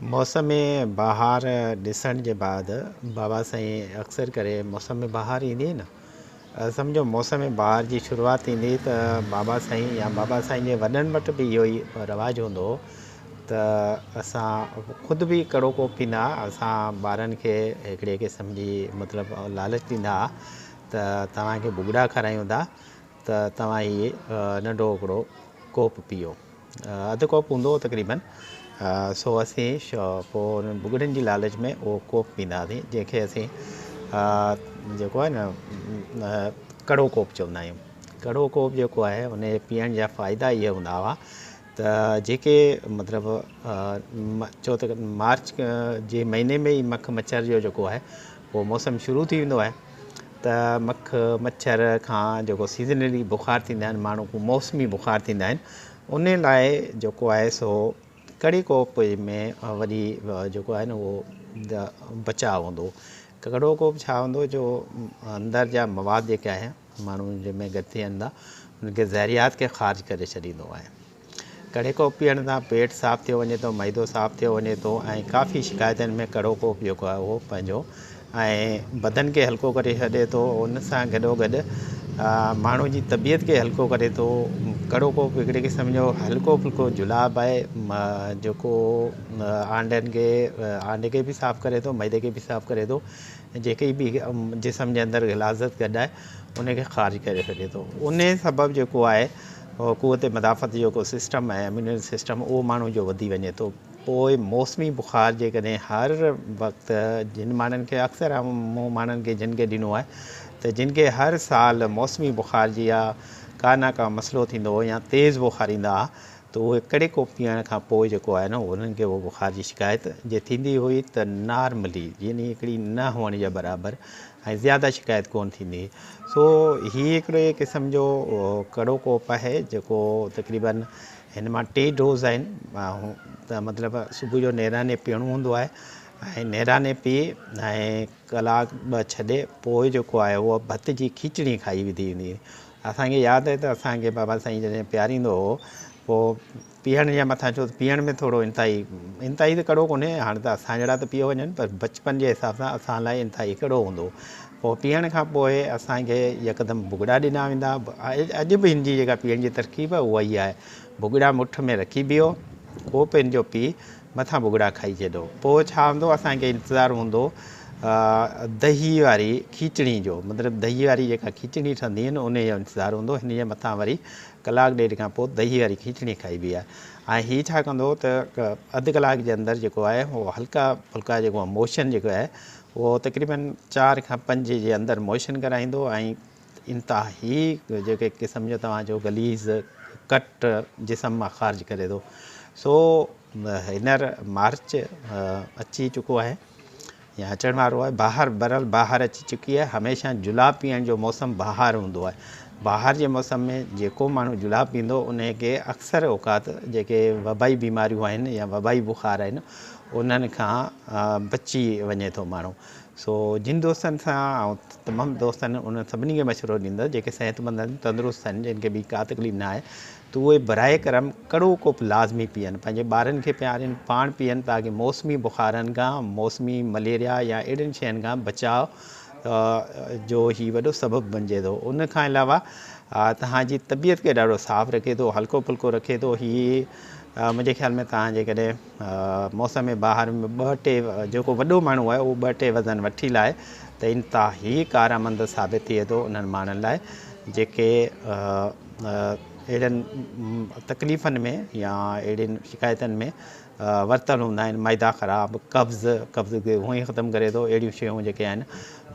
मौसम में बहार ॾिसण जे बाद बाबा साईं अक्सर करे मौसम में बहार ईंदी न, सम्झो मौसम में बहार जी शुरूआत थींदी त बाबा साईं या बाबा साईं जे वॾनि वटि बि इहो ई रवाजु हूंदो हो त असां ख़ुदि बि कड़ो कोप पींदा, असां ॿारनि खे हिकिड़े क़िस्म जी मतिलबु लालच ॾींदा त तव्हांखे भुॻड़ा खारायूं था त तव्हां इहे नंढो हिकिड़ो कोप पीओ, अधु कोप हूंदो हो तक़रीबन। सो असीं पोइ उन भुॻड़नि जी लालच में उहो कोप पींदा हुआसीं, जंहिंखे असीं जेको आहे न कड़ो कोप चवंदा आहियूं। कड़ो कोप जेको आहे उन पीअण जा फ़ाइदा इहे हूंदा हुआ त जेके मतिलबु चओ त मार्च जे महीने में ई मखु मच्छर जो जेको आहे उहो मौसम शुरू थी वेंदो आहे त मखु मच्छर खां जेको सीज़नली बुख़ार थींदा आहिनि, माण्हू को मौसमी बुख़ार थींदा आहिनि, उन लाइ जेको आहे सो कड़ी कोप में वरी जेको आहे न उहो बचाव हूंदो। कड़ो कोप छा हूंदो जो अंदरि जा मवाद जेके आहिनि माण्हू जंहिंमें गॾु थियनि था उनखे ज़हरियात खे ख़ारिज करे छॾींदो आहे। कड़े कोप पीअण सां पेट साफ़ु थियो वञे थो, मइदो साफ़ु थियो वञे थो ऐं काफ़ी शिकायतुनि में कड़ो कोप जेको आहे उहो पंहिंजो ऐं बदन खे हल्को करे छॾे थो। उन सां गॾोगॾु माण्हू जी तबियत खे हल्को करे थो। कड़ो कोप हिकिड़े क़िस्म जो हल्को फुल्को जुलाब आहे जेको आंडे खे बि साफ़ु करे थो, मैदे खे बि साफ़ु करे थो, जेके बि जिस्म जे अंदरि गिलाज़त गॾु आहे उनखे ख़ारिज करे छॾे थो। उन सबबु जेको आहे क़ुव्वत मदाफ़त जेको सिस्टम आहे, इम्यूनिटी सिस्टम, उहो माण्हू जो वधी वञे थो। पोइ मौसमी बुख़ार जेकॾहिं हर वक़्तु जिन माण्हुनि खे अक्सर मूं माण्हुनि खे जिन खे ॾिनो आहे त जिन खे हर साल मौसमी बुख़ार जी या का न का मसइलो थींदो हो या तेज़ बुख़ार ईंदा हुआ त उहे कड़े कोप पीअण खां पोइ जेको आहे न उन्हनि खे उहो बुख़ार जी शिकायत जे थींदी हुई त नॉर्मली यानी हिकिड़ी न हुअण जे बराबरि ऐं ज़्यादा शिकायत कोन थींदी। सो हीअ हिकिड़े क़िस्म जो कड़ो कोप आहे जेको तक़रीबन हिन मां 2 डोज़ आहिनि त मतिलबु सुबुह जो नेराने पीअणो हूंदो आहे ऐं नेराने पी ऐं कलाक ॿ छॾे पोइ जेको आहे उहो भत जी खिचड़ी खाई विधी वेंदी। असांखे यादि आहे त असांखे बाबा साईं जॾहिं पीआरींदो हो पोइ पीअण जे मथां छो त पीअण में थोरो इंतिहाई त कड़ो कोन्हे, हाणे त असां जहिड़ा त पियो वञनि, पर बचपन जे हिसाब सां असां लाइ इंतिहाई कड़ो हूंदो। पोइ पीअण खां पोइ असांखे यकदमि भुॻड़ा ॾिना वेंदा। अॼु बि हिन जी जेका पीअण जी तरकीब आहे उहा ई आहे, भुॻड़ा मुठ में रखी बीहो, कोपनि जो पी मथां भुॻड़ा खाई छॾो। पोइ छा हूंदो, असांखे इंतज़ारु हूंदो दही वारी खिचड़ी जो, मतिलबु दही वारी जेका खिचड़ी ठहंदी आहे न उन जो इंतज़ारु हूंदो। हिन जे मथां वरी कलाक ॾेढ खां पोइ दही वारी खिचड़ी खाइबी आहे ऐं हीअ छा कंदो त अधु कलाक जे अंदरि जेको आहे उहो हल्का फुल्का जेको मोशन जेको आहे उहो तक़रीबन 4 खां 5 जे अंदरि मोशन कराईंदो ऐं इंतिहाई जेके क़िस्म जो तव्हांजो गलीज़ कट जिस्म मां ख़ारिज करे थो। सो हींअर मार्च अची चुको आहे या अचण वारो आहे, बहार बरल बहार अची चुकी आहे। हमेशह जुलाब पीअण जो मौसम बहार हूंदो आहे। बहार जे मौसम में जेको माण्हू जुलाब पींदो उनखे अक्सर औक़ात जेके वबाई बीमारियूं आहिनि या वबाई बुख़ार आहिनि उन्हनि खां बची वञे थो माण्हू। सो जिन दोस्तनि सां ऐं तमामु दोस्तनि उन सभिनी खे मशवरो ॾींदुसि जेके सिहतमंद आहिनि, तंदुरुस्त आहिनि, जिन खे बि का तकलीफ़ न आहे त उहे बराए करम कड़ो कोप लाज़मी पीअनि, पंहिंजे ॿारनि खे पीआरनि, पाण पीअनि, ताकी मौसमी बुख़ारनि खां, मौसमी मलेरिया या अहिड़ियुनि शयुनि खां बचाव जो ही वॾो सबबु बणिजे थो। उन खां अलावा तव्हांजी तबियत खे ॾाढो साफ़ु रखे थो, हल्को फुल्को रखे थो। हीअ मुंहिंजे ख़्याल में तव्हां जेकॾहिं मौसम में बहार में 2-3 जेको वॾो माण्हू आहे उहो 2-3 वज़न वठी लाहे त इंतिहाई कारआमंद साबित थिए थो उन्हनि माण्हुनि लाइ जेके अहिड़नि तकलीफ़ुनि में या अहिड़ियुनि शिकायतुनि में वरितल हूंदा आहिनि। मैदा ख़राबु, कब्ज़ खे हूअं ई ख़तमु करे थो, अहिड़ियूं शयूं जेके आहिनि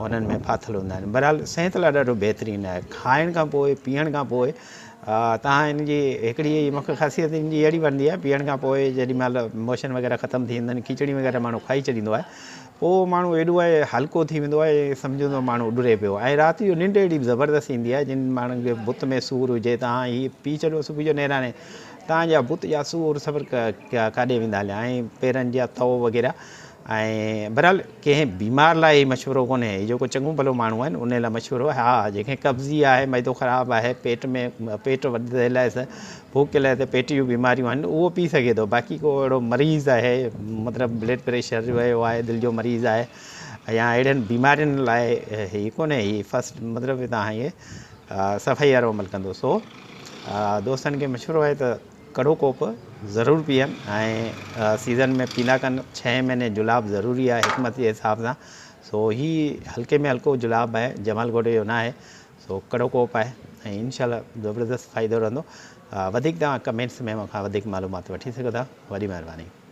उन्हनि में फाथल हूंदा आहिनि। बहरहाल सिहत लाइ ॾाढो बहितरीनु आहे। खाइण खां पोइ, पीअण खां पोइ तव्हां हिन जी हिकिड़ी मूंखे ख़ासियत हिन जी अहिड़ी वणंदी आहे, पीअण खां पोइ जेॾी महिल मोशन वग़ैरह ख़तमु थी वेंदा आहिनि, खिचड़ी वग़ैरह माण्हू खाई छॾींदो आहे, पोइ माण्हू एॾो आहे हल्को थी वेंदो आहे, सम्झंदो माण्हू उॾरे पियो। ऐं राति जो निंड एॾी ज़बरदस्त ईंदी आहे, जिन माण्हुनि खे बुत में सूरु हुजे, तव्हां हीअ पी छॾो सुबुह जो नेराणे, तव्हांजा बुत जा सूर सफ़र काॾे वेंदा हलिया, ऐं पेरनि जा तओ वग़ैरह बहरहाल कंहिं बीमार लाइ मशवरो कोन्हे, जेको चङो भलो माण्हू आहिनि उन लाइ मशवरो। हाँ, जंहिंखे कब्ज़ी आहे, मैदो ख़राबु आहे, पेट में पेट वधियल आहे, भूख लाइ त पेट जूं बीमारियूं आहिनि, उहो पी सघे थो। बाक़ी को अहिड़ो मरीज़ आहे, मतिलबु ब्लड प्रेशर जो आहे, दिलि जो मरीज़ आहे या अहिड़नि बीमारियुनि लाइ हीअ कोन्हे। हीअ फस्ट मतिलबु तव्हां इहे सफ़ाई वारो अमल कंदो। सो दोस्तनि खे मशवरो आहे त कड़ो कोप ज़रूरु पीअनि ऐं सीज़न में पीला कनि। 6 महीने जुलाब ज़रूरी आहे हिकमत जे हिसाब सां। सो हीअ हल्के में हल्को जुलाब आहे, जमाल घोटे जो न आहे। सो कड़ो कोप आहे ऐं इंशाल्लाह ज़बरदस्त फ़ाइदो रहंदो। वधीक तव्हां कमेंट्स में मूंखां वधीक मालूमात वठी सघो था। वॾी महिरबानी।